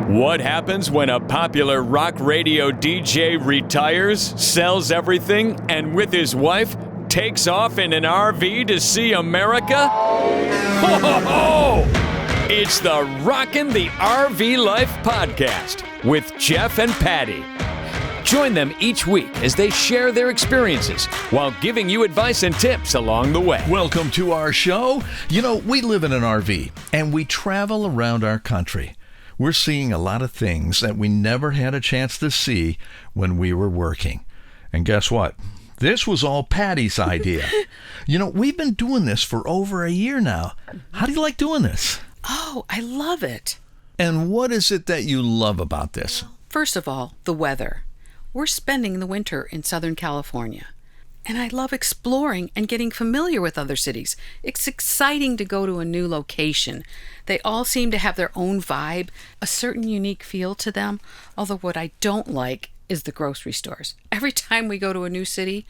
What happens when a popular rock radio DJ retires, sells everything, and with his wife takes off in an RV to see America? Ho, ho, ho! It's the Rockin' the RV Life podcast with Jeff and Patty. Join them each week as they share their experiences while giving you advice and tips along the way. Welcome to our show. You know, we live in an RV and we travel around our country. We're seeing a lot of things that we never had a chance to see when we were working. And guess what? This was all Patty's idea. You know, we've been doing this for over a year now. How do you like doing this? Oh, I love it. And what is it that you love about this? First of all, the weather. We're spending the winter in Southern California. And I love exploring and getting familiar with other cities. It's exciting to go to a new location. They all seem to have their own vibe, a certain unique feel to them. Although what I don't like is the grocery stores. Every time we go to a new city,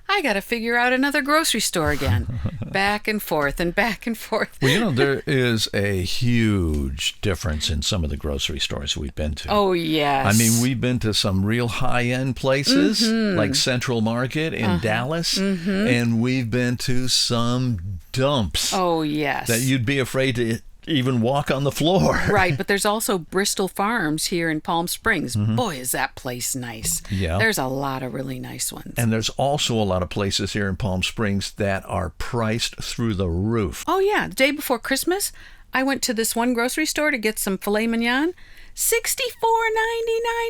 I got to figure out another grocery store again. Back and forth and back and forth. Well, you know, there is a huge difference in some of the grocery stores we've been to. Oh, yes. I mean, we've been to some real high-end places, like Central Market in Dallas, and we've been to some dumps. Oh, yes. That you'd be afraid to even walk on the floor. Right, but there's also Bristol Farms here in Palm Springs. Boy, is that place nice. Yeah. There's a lot of really nice ones. And there's also a lot of places here in Palm Springs that are priced through the roof. Oh, yeah. The day before Christmas, I went to this one grocery store to get some filet mignon. $64.99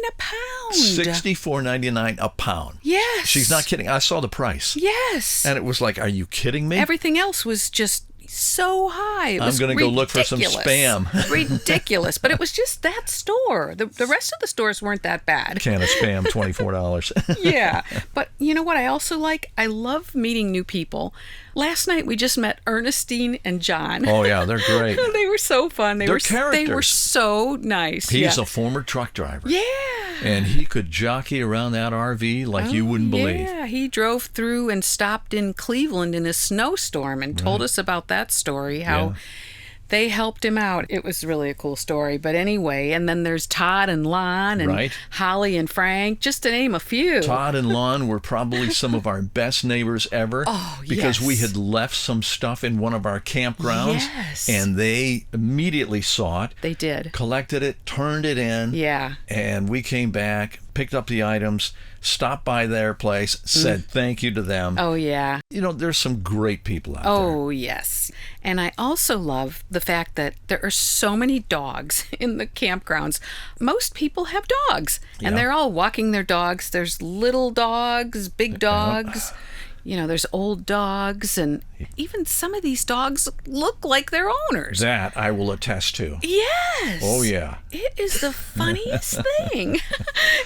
a pound. $64.99 a pound. Yes. She's not kidding. I saw the price. Yes. And it was like, are you kidding me? Everything else was just so high. I'm going to go look for some spam. Ridiculous. But it was just that store. The rest of the stores weren't that bad. Can of spam, $24. Yeah. But you know what I also like? I love meeting new people. Last night we just met Ernestine and John. Oh, yeah, they're great. They were so fun. They're characters. They were so nice. He's a former truck driver. Yeah. And he could jockey around that RV like you wouldn't believe. Yeah, he drove through and stopped in Cleveland in a snowstorm and told us about that story, how they helped him out. It was really a cool story. But anyway, and then there's Todd and Lon and Holly and Frank, just to name a few. Todd and Lon were probably some of our best neighbors ever. Oh, because we had left some stuff in one of our campgrounds. Yes. And they immediately saw it. They did. Collected it, turned it in. Yeah. And we came back, picked up the items, stopped by their place, said thank you to them. Oh, yeah. You know, there's some great people out there. Oh, yes. And I also love the fact that there are so many dogs in the campgrounds. Most people have dogs, and they're all walking their dogs. There's little dogs, big dogs. You know, there's old dogs, and even some of these dogs look like their owners. That I will attest to. Yes. Oh, yeah. It is the funniest thing.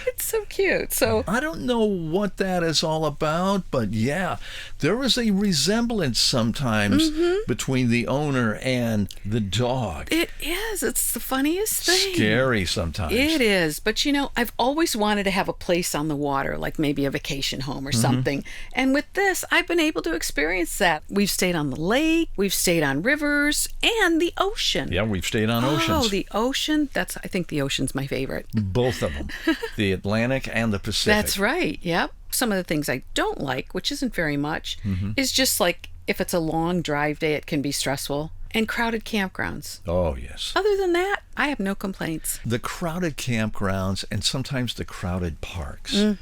It's so cute. So I don't know what that is all about, but yeah, there is a resemblance sometimes between the owner and the dog. it is. It's the funniest thing. Scary sometimes. It is. But you know, I've always wanted to have a place on the water, like maybe a vacation home or something. And with this, I've been able to experience that. We've stayed on the lake, we've stayed on rivers, and the ocean. Yeah, we've stayed on oceans. Oh, the ocean. I think the ocean's my favorite. Both of them. The Atlantic and the Pacific. That's right. Yep. Some of the things I don't like, which isn't very much, is just like if it's a long drive day, it can be stressful. And crowded campgrounds. Oh, yes. Other than that, I have no complaints. The crowded campgrounds and sometimes the crowded parks can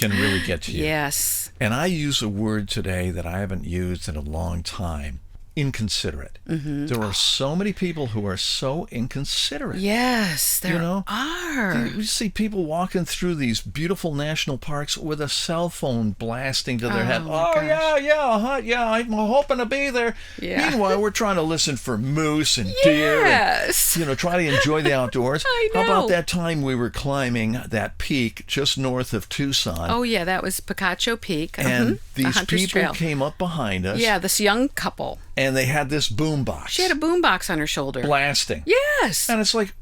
really get to you. Yes. And I use a word today that I haven't used in a long time. Inconsiderate. There are so many people who are so inconsiderate. Yes, there are. You see people walking through these beautiful national parks with a cell phone blasting to their head. I'm hoping to be there. Yeah. Meanwhile, we're trying to listen for moose and deer. Yes. And, try to enjoy the outdoors. I know. How about that time we were climbing that peak just north of Tucson? Oh, yeah, that was Picacho Peak. And the these Hunter's people Trail. came up behind us. Yeah, this young couple. And they had this boom box. She had a boom box on her shoulder. Blasting. Yes. And it's like,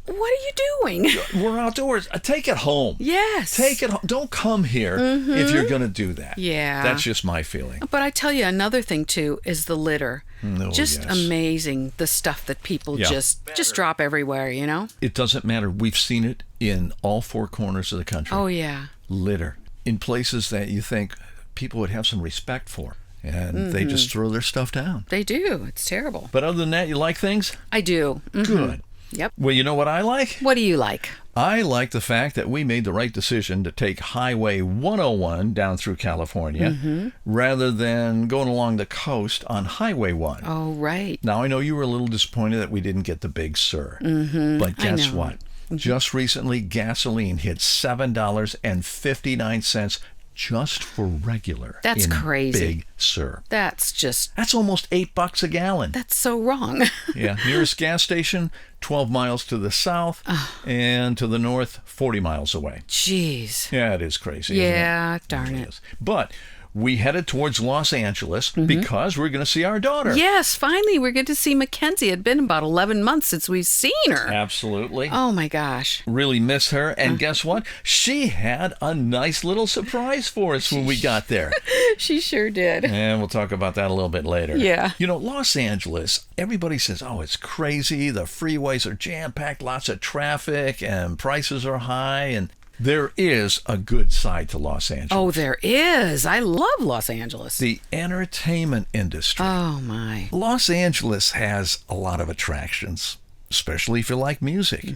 What are you doing? We're outdoors. Take it home. Yes. Take it home. Don't come here if you're going to do that. Yeah. That's just my feeling. But I tell you, another thing, too, is the litter. Oh, Just yes. amazing, the stuff that people Yeah. just drop everywhere, you know? It doesn't matter. We've seen it in all four corners of the country. Oh, yeah. Litter in places that you think people would have some respect for, and they just throw their stuff down. They do. It's terrible. But other than that, you like things? I do. Good. Yep. Well, you know what I like? What do you like? I like the fact that we made the right decision to take Highway 101 down through California rather than going along the coast on Highway 1. Oh, right. Now, I know you were a little disappointed that we didn't get the Big Sur. But guess know. what? Just recently, gasoline hit $7.59 just for regular. That's in crazy. Big Sur. That's almost $8 a gallon. that's so wrong. Yeah, nearest gas station, 12 miles to the south, and to the north, 40 miles away. Jeez. Yeah, it is crazy. isn't it? Yeah, darn Really it. is. But we headed towards Los Angeles because we're going to see our daughter. Yes, finally we're good to see Mackenzie. It's been about 11 months since we've seen her. Absolutely. Oh my gosh. Really miss her. And guess what? She had a nice little surprise for us when we got there. She sure did. And we'll talk about that a little bit later. Yeah. You know, Los Angeles, everybody says, oh, it's crazy. The freeways are jam-packed, lots of traffic, and prices are high. And there is a good side to Los Angeles. Oh, there is. I love Los Angeles. The entertainment industry. Oh my. Los Angeles has a lot of attractions, especially if you like music.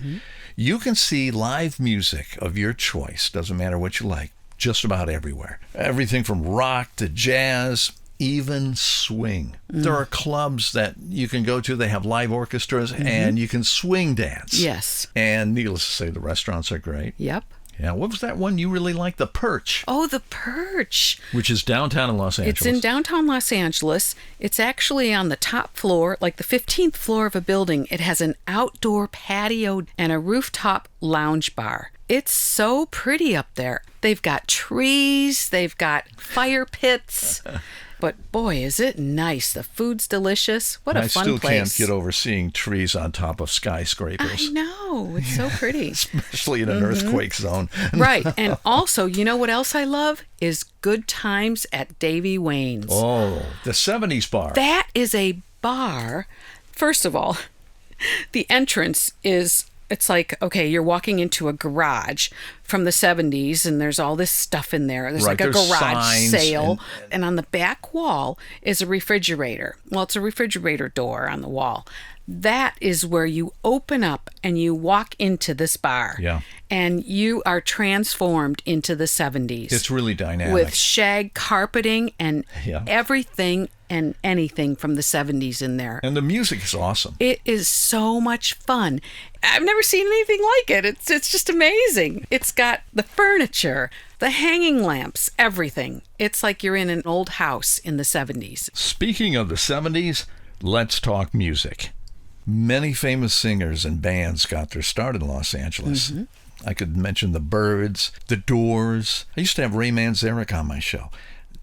You can see live music of your choice, doesn't matter what you like, just about everywhere. Everything from rock to jazz, even swing. There are clubs that you can go to, they have live orchestras, and you can swing dance. Yes. And needless to say, the restaurants are great. Yep. Yeah, what was that one you really liked? The Perch, Oh, the Perch. which is downtown in Los Angeles. It's in downtown Los Angeles. It's actually on the top floor, like the 15th floor of a building. It has an outdoor patio and a rooftop lounge bar. It's so pretty up there. They've got trees, they've got fire pits. But boy, is it nice. The food's delicious. What a I fun still place. can't get over seeing trees on top of skyscrapers. I know. It's so pretty. Especially in an earthquake zone. Right. And also, you know what else I love? Is Good Times at Davy Wayne's. Oh, the 70s bar. That is a bar. First of all, the entrance is, it's like, okay, you're walking into a garage from the 70s and there's all this stuff in there. There's Right, like a there's garage signs sale. And on the back wall is a refrigerator. Well, it's a refrigerator door on the wall. That is where you open up and you walk into this bar. Yeah. And you are transformed into the 70s. It's really dynamic. With shag carpeting and Yeah. everything and anything from the 70s in there. And the music is awesome. It is so much fun. I've never seen anything like it. It's just amazing. It's got the furniture, the hanging lamps, everything. It's like you're in an old house in the 70s. Speaking of the 70s, let's talk music. Many famous singers and bands got their start in Los Angeles. I could mention the Byrds, the Doors. I used to have Ray Manzarek on my show.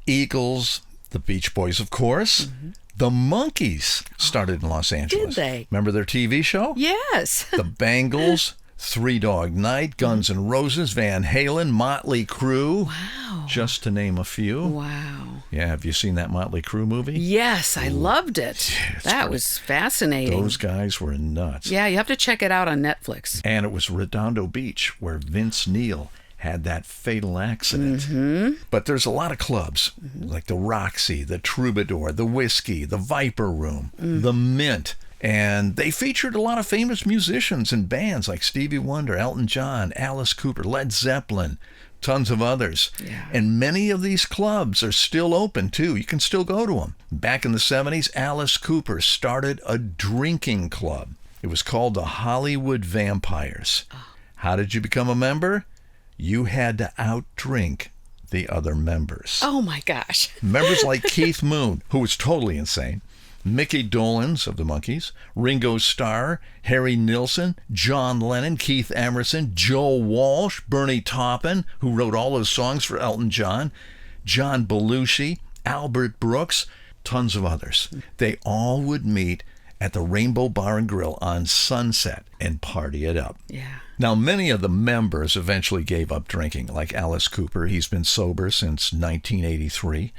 Eagles, the Beach Boys, of course. The Monkees started in Los Angeles. they? Remember their TV show? Yes. The Bangles, Three Dog Night, Guns N' Roses, Van Halen, Motley Crue. Wow. Just to name a few. Wow. Yeah, have you seen that Motley Crue movie? Yes, I loved it. That great. was fascinating. Those guys were nuts. Yeah, you have to check it out on Netflix. And it was Redondo Beach where Vince Neil had that fatal accident. But there's a lot of clubs like the Roxy, the Troubadour, the Whiskey, the Viper Room, the Mint. And they featured a lot of famous musicians and bands like Stevie Wonder, Elton John, Alice Cooper, Led Zeppelin, tons of others. Yeah. And many of these clubs are still open too. You can still go to them. Back in the 70s, Alice Cooper started a drinking club. It was called the Hollywood Vampires. How did you become a member? You had to outdrink the other members. Oh my gosh. Members like Keith Moon, who was totally insane, Mickey Dolenz of the Monkees, Ringo Starr, Harry Nilsson, John Lennon, Keith Emerson, Joe Walsh, Bernie Taupin, who wrote all those songs for Elton John, John Belushi, Albert Brooks, tons of others. They all would meet at the Rainbow Bar and Grill on Sunset and party it up. Yeah. Now, many of the members eventually gave up drinking, like Alice Cooper. He's been sober since 1983.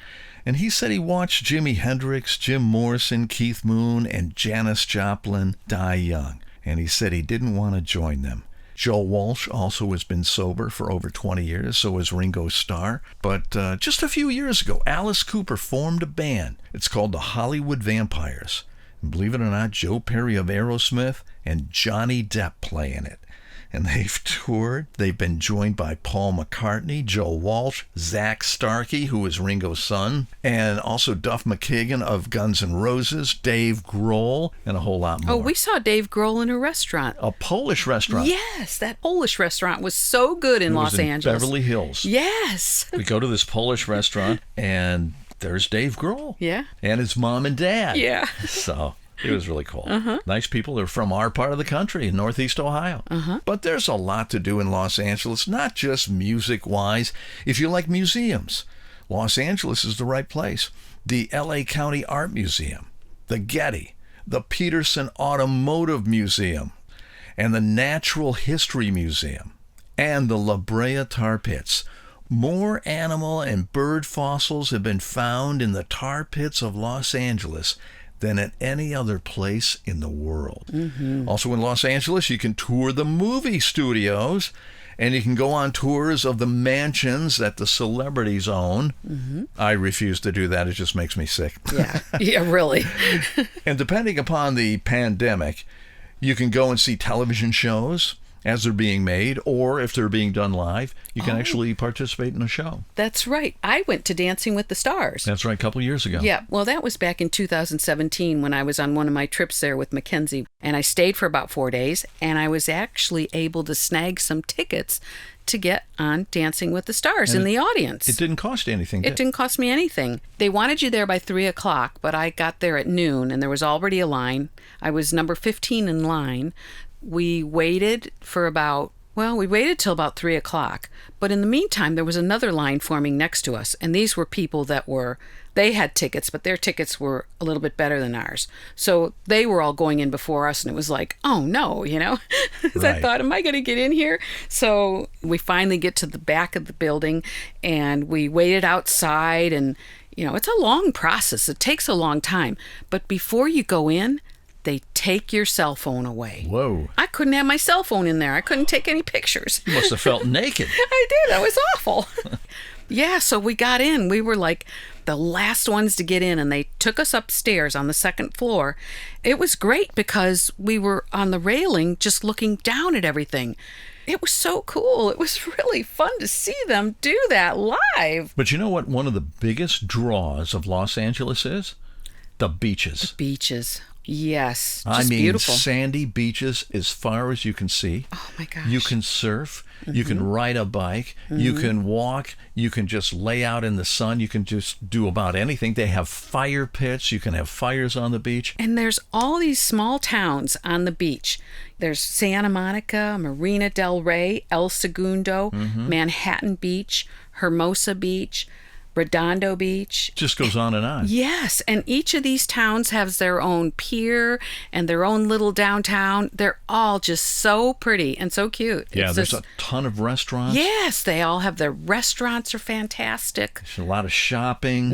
And he said he watched Jimi Hendrix, Jim Morrison, Keith Moon, and Janis Joplin die young. And he said he didn't want to join them. Joe Walsh also has been sober for over 20 years, so has Ringo Starr. But just a few years ago, Alice Cooper formed a band. It's called the Hollywood Vampires. And believe it or not, Joe Perry of Aerosmith and Johnny Depp play in it. And they've toured. They've been joined by Paul McCartney, Joe Walsh, Zach Starkey, who is Ringo's son, and also Duff McKagan of Guns N' Roses, Dave Grohl, and a whole lot more. Oh, we saw Dave Grohl in a restaurant. A Polish restaurant. Yes, that Polish restaurant was so good in Los Angeles. Beverly Hills. Yes. We go to this Polish restaurant, and there's Dave Grohl. Yeah. And his mom and dad. Yeah. So it was really cool. Nice people. They're from our part of the country in Northeast Ohio. But there's a lot to do in Los Angeles, not just music-wise. If you like museums, Los Angeles is the right place. The LA County Art Museum, the Getty, the Peterson Automotive Museum, and the Natural History Museum, and the La Brea Tar Pits. More animal and bird fossils have been found in the tar pits of Los Angeles than at any other place in the world. Also in Los Angeles, you can tour the movie studios, and you can go on tours of the mansions that the celebrities own. I refuse to do that. It just makes me sick. Yeah, really. And depending upon the pandemic, you can go and see television shows as they're being made, or if they're being done live, you can actually participate in a show. That's right. I went to Dancing with the Stars. That's right, a couple of years ago. Yeah, well, that was back in 2017 when I was on one of my trips there with Mackenzie. And I stayed for about 4 days, and I was actually able to snag some tickets to get on Dancing with the Stars in the audience. It didn't cost you anything, did it? Didn't cost me anything. They wanted you there by 3 o'clock, but I got there at noon, and there was already a line. I was number 15 in line. We waited for we waited till about 3 o'clock. But in the meantime, there was another line forming next to us. And these were people they had tickets, but their tickets were a little bit better than ours. So they were all going in before us. And it was like, oh no, Right. I thought, am I going to get in here? So we finally get to the back of the building, and we waited outside. And, it's a long process. It takes a long time. But before you go in, they take your cell phone away. Whoa. I couldn't have my cell phone in there. I couldn't take any pictures. You must have felt naked. I did. That was awful. Yeah, so we got in. We were like the last ones to get in, and they took us upstairs on the second floor. It was great because we were on the railing just looking down at everything. It was so cool. It was really fun to see them do that live. But you know what one of the biggest draws of Los Angeles is? The beaches. The beaches. Yes, just beautiful. Sandy beaches as far as you can see. Oh my gosh. You can surf, you can ride a bike, you can walk, you can just lay out in the sun, you can just do about anything. They have fire pits, you can have fires on the beach. And there's all these small towns on the beach. There's Santa Monica, Marina del Rey, El Segundo, Manhattan Beach, Hermosa Beach, Redondo Beach. Just goes on and on. Yes, and each of these towns has their own pier and their own little downtown. They're all just so pretty and so cute. Yeah, there's a ton of restaurants. Yes, they all have their restaurants are fantastic. There's a lot of shopping.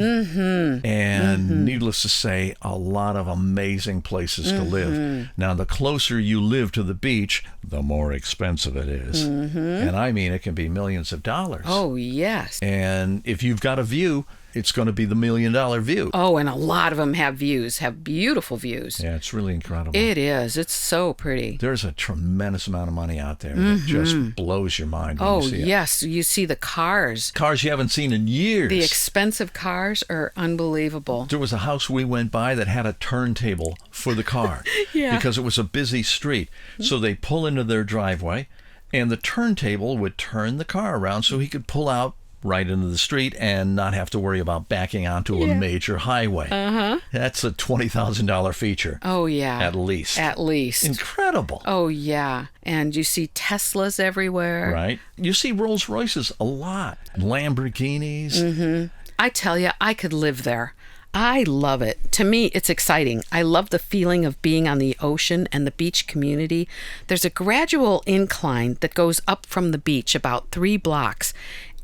And needless to say, a lot of amazing places to live. Now, the closer you live to the beach, the more expensive it is. And I mean, it can be millions of dollars. Oh, yes. And if you've got a view, it's going to be the $1 million view. Oh, and a lot of them have beautiful views. Yeah, it's really incredible. It is. It's so pretty. There's a tremendous amount of money out there that just blows your mind when you see it. Yes. You see the cars. Cars you haven't seen in years. The expensive cars are unbelievable. There was a house we went by that had a turntable for the car because it was a busy street. So they pull into their driveway, and the turntable would turn the car around so he could pull out right into the street and not have to worry about backing onto a major highway. That's a $20,000 feature. Oh, yeah. At least. At least. Incredible. Oh, yeah. And you see Teslas everywhere. Right. You see Rolls Royces a lot. Lamborghinis. I tell you, I could live there. I love it. To me, it's exciting. I love the feeling of being on the ocean and the beach community. There's a gradual incline that goes up from the beach about 3 blocks,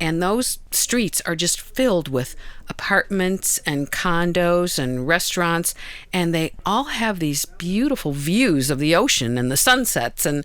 and those streets are just filled with apartments and condos and restaurants, and they all have these beautiful views of the ocean and the sunsets, and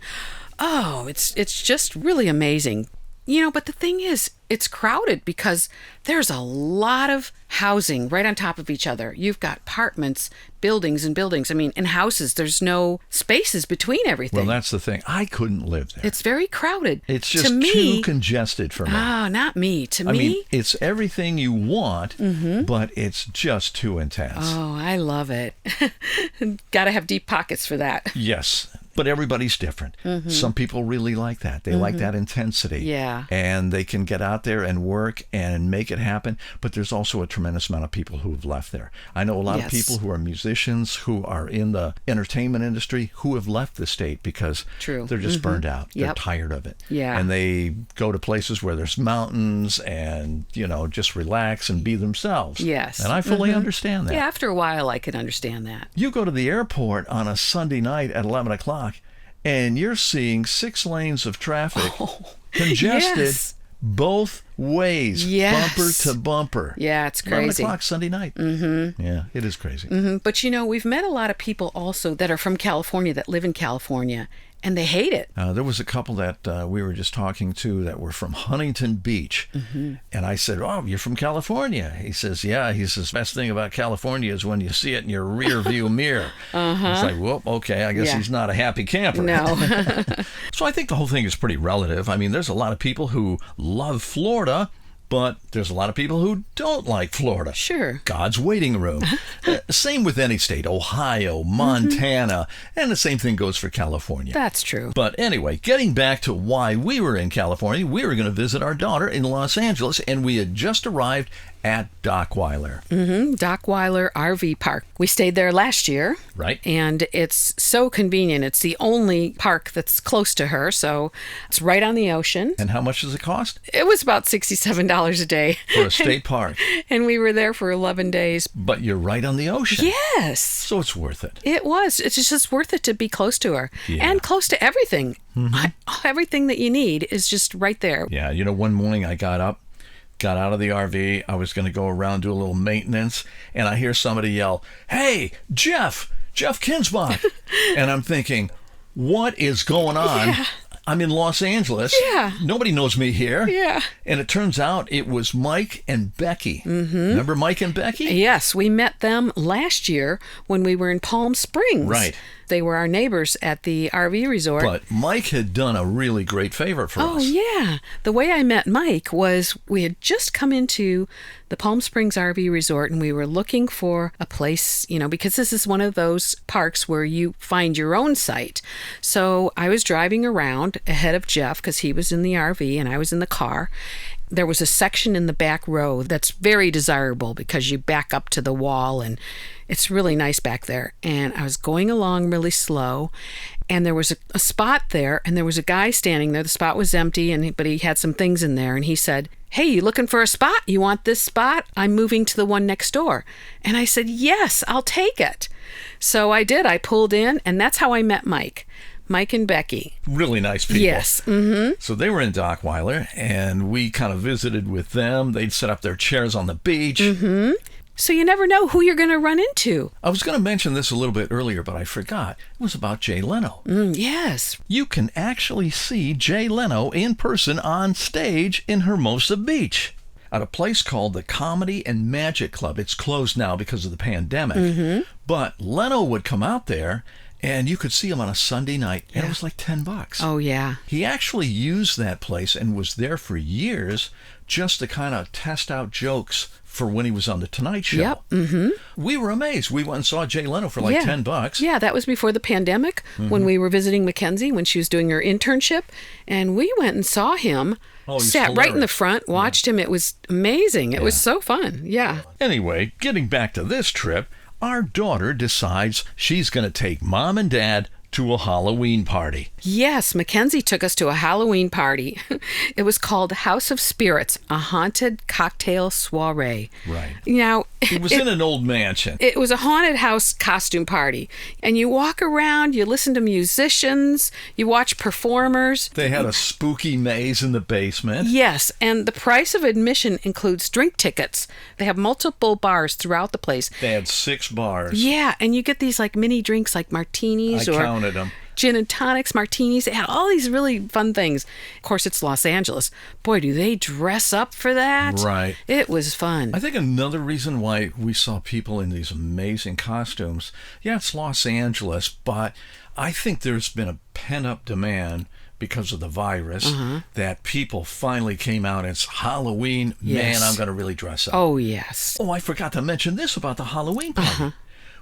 it's just really amazing. But the thing is, it's crowded because there's a lot of housing right on top of each other. You've got apartments, buildings and buildings. I mean, in houses, there's no spaces between everything. Well, that's the thing. I couldn't live there. It's very crowded. It's just too congested for me. Oh, not me. I mean, it's everything you want, but it's just too intense. Oh, I love it. Got to have deep pockets for that. Yes. But everybody's different. Some people really like that. They like that intensity. Yeah. And they can get out there and work and make it happen. But there's also a tremendous amount of people who have left there. I know a lot of people who are musicians, who are in the entertainment industry, who have left the state because they're just burned out. They're tired of it. Yeah. And they go to places where there's mountains and, just relax and be themselves. Yes. And I fully understand that. Yeah, after a while, I can understand that. You go to the airport on a Sunday night at 11 o'clock, and you're seeing 6 lanes of traffic congested both ways, bumper to bumper. Yeah, it's crazy. 11 o'clock Sunday night. Yeah, it is crazy. But we've met a lot of people also that are from California, that live in California, and they hate it. There was a couple that we were just talking to that were from Huntington Beach. And I said, "Oh, you're from California?" He says, "Yeah." He says, "Best thing about California is when you see it in your rear view mirror." It's like, well, okay, I guess he's not a happy camper. No. So I think the whole thing is pretty relative. I mean, there's a lot of people who love Florida, but there's a lot of people who don't like Florida. Sure. God's waiting room. Same with any state, Ohio, Montana, and the same thing goes for California. That's true. But anyway, getting back to why we were in California, we were going to visit our daughter in Los Angeles, and we had just arrived at Dockweiler. Dockweiler RV Park. We stayed there last year. Right. And it's so convenient. It's the only park that's close to her, so it's right on the ocean. And how much does it cost? It was about $67 a day. For a state park. And we were there for 11 days. But you're right on the ocean. Yes. So it's worth it. It was. It's just worth it to be close to her. And close to everything. Everything that you need is just right there. Yeah, one morning I got out of the RV. I was going to go around, do a little maintenance, and I hear somebody yell, "Hey, Jeff Kinsbach." And I'm thinking, what is going on? Yeah. I'm in Los Angeles. Yeah. Nobody knows me here. Yeah. And it turns out it was Mike and Becky. Remember Mike and Becky? Yes, we met them last year when we were in Palm Springs. Right. They were our neighbors at the RV resort. But Mike had done a really great favor for us. Oh, yeah. The way I met Mike was we had just come into the Palm Springs RV resort and we were looking for a place, because this is one of those parks where you find your own site. So I was driving around ahead of Jeff because he was in the RV and I was in the car. There was a section in the back row that's very desirable because you back up to the wall and it's really nice back there. And I was going along really slow and there was a spot there and there was a guy standing there. The spot was empty, but he had some things in there and he said, "Hey, you looking for a spot? You want this spot? I'm moving to the one next door." And I said, "Yes, I'll take it." So I did. I pulled in and that's how I met Mike and Becky. Really nice people. Yes. So they were in Dockweiler, and we kind of visited with them. They'd set up their chairs on the beach. So you never know who you're going to run into. I was going to mention this a little bit earlier, but I forgot. It was about Jay Leno. Yes. You can actually see Jay Leno in person on stage in Hermosa Beach at a place called the Comedy and Magic Club. It's closed now because of the pandemic. But Leno would come out there, and you could see him on a Sunday night, and it was like $10. Oh, yeah. He actually used that place and was there for years just to kind of test out jokes for when he was on The Tonight Show. Yep. We were amazed. We went and saw Jay Leno for like $10. Yeah, that was before the pandemic when we were visiting Mackenzie when she was doing her internship. And we went and saw him. Sat right in the front, watched him. It was amazing. It was so fun. Yeah. Anyway, getting back to this trip, our daughter decides she's going to take Mom and Dad to a Halloween party. Yes, Mackenzie took us to a Halloween party. It was called House of Spirits, a haunted cocktail soiree. Right. Now, It was in an old mansion. It was a haunted house costume party. And you walk around, you listen to musicians, you watch performers. They had a spooky maze in the basement. Yes, and the price of admission includes drink tickets. They have multiple bars throughout the place. They had 6 bars. Yeah, and you get these like mini drinks like martinis I or counted them. gin and tonics, martinis. They had all these really fun things. Of course, it's Los Angeles. Boy, do they dress up for that. Right. It was fun. I think another reason why we saw people in these amazing costumes, yeah, it's Los Angeles, but I think there's been a pent-up demand because of the virus that people finally came out. It's Halloween. Yes. Man, I'm going to really dress up. Oh, yes. Oh, I forgot to mention this about the Halloween party.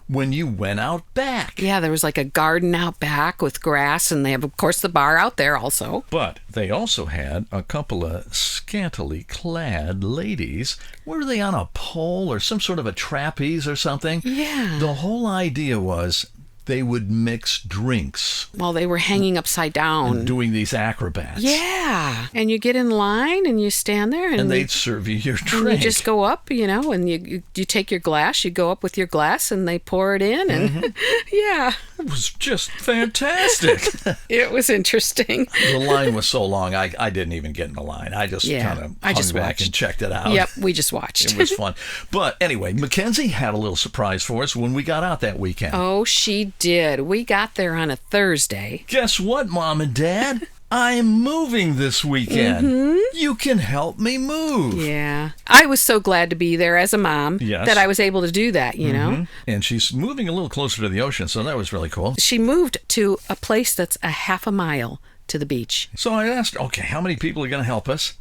When you went out back. Yeah, there was like a garden out back with grass, and they have, of course, the bar out there also. But they also had a couple of scantily clad ladies. Were they on a pole or some sort of a trapeze or something? Yeah. The whole idea was they would mix drinks While they were hanging upside down. and doing these acrobats. Yeah. And you get in line and you stand there And they'd serve you your and drink. you just go up, and you take your glass, you go up with your glass and they pour it in. And yeah, It was just fantastic. it was interesting. The line was so long, I didn't even get in the line. I just Yeah, kind of I hung just back watched. and checked it out. Yep, we just watched. It was fun. But anyway, Mackenzie had a little surprise for us when we got out that weekend. Oh, she did. We got there on a Thursday. Guess what, Mom and Dad? I'm moving this weekend. You can help me move. Yeah. I was so glad to be there as a mom Yes. that I was able to do that, you know. And she's moving a little closer to the ocean, so that was really cool. She moved to a place that's a half a mile to the beach. So I asked, okay, how many people are going to help us?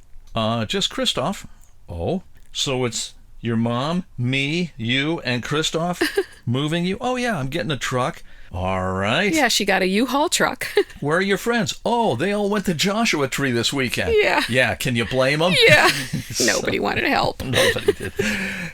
Just Christoph. Oh, so it's your mom, me, you, and Christoph moving you? Oh, yeah, I'm getting a truck. All right. Yeah, she got a U-Haul truck. Where are your friends? Oh, they all went to Joshua Tree this weekend. Yeah. Yeah, can you blame them? Yeah. Nobody wanted help. Nobody did.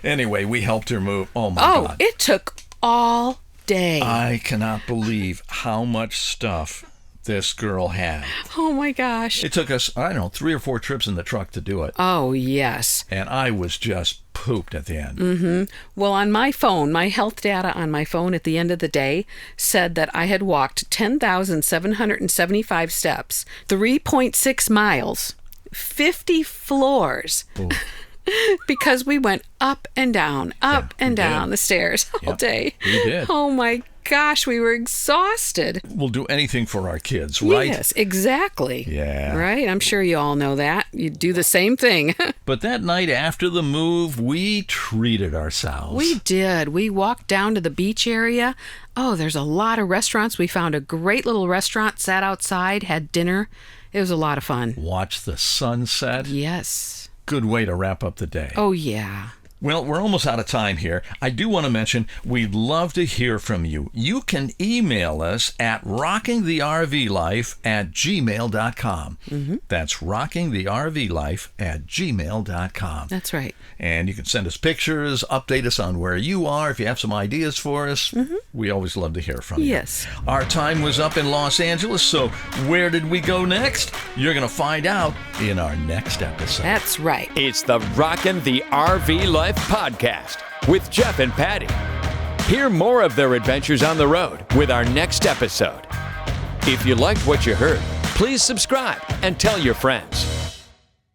Anyway, we helped her move. Oh, my Oh, God. it took all day. I cannot believe how much stuff this girl had. Oh, my gosh. It took us, I don't know, 3 or 4 trips in the truck to do it. Oh, yes. And I was just pooped at the end. Well, on my phone, my health data on my phone at the end of the day said that I had walked 10,775 steps, 3.6 miles, 50 floors. Ooh. Because we went up and down we the did. stairs all Yep, day. we did. Oh my gosh, we were exhausted. We'll do anything for our kids, right? Yes, exactly. Yeah. Right? I'm sure you all know that. You do the same thing. But that night after the move, we treated ourselves. We did. We walked down to the beach area. Oh, there's a lot of restaurants. We found a great little restaurant, sat outside, had dinner. It was a lot of fun. watched the sunset. Yes. Good way to wrap up the day. Oh, yeah. Well, we're almost out of time here. I do want to mention we'd love to hear from you. You can email us at rockingthervlife@gmail.com. That's rockingthervlife@gmail.com. That's right. And you can send us pictures, update us on where you are. If you have some ideas for us, we always love to hear from you. Yes. Our time was up in Los Angeles, so where did we go next? You're going to find out in our next episode. That's right. It's the Rockin' the RV Life podcast with Jeff and Patty. Hear more of their adventures on the road with our next episode. If you liked what you heard, please subscribe and tell your friends.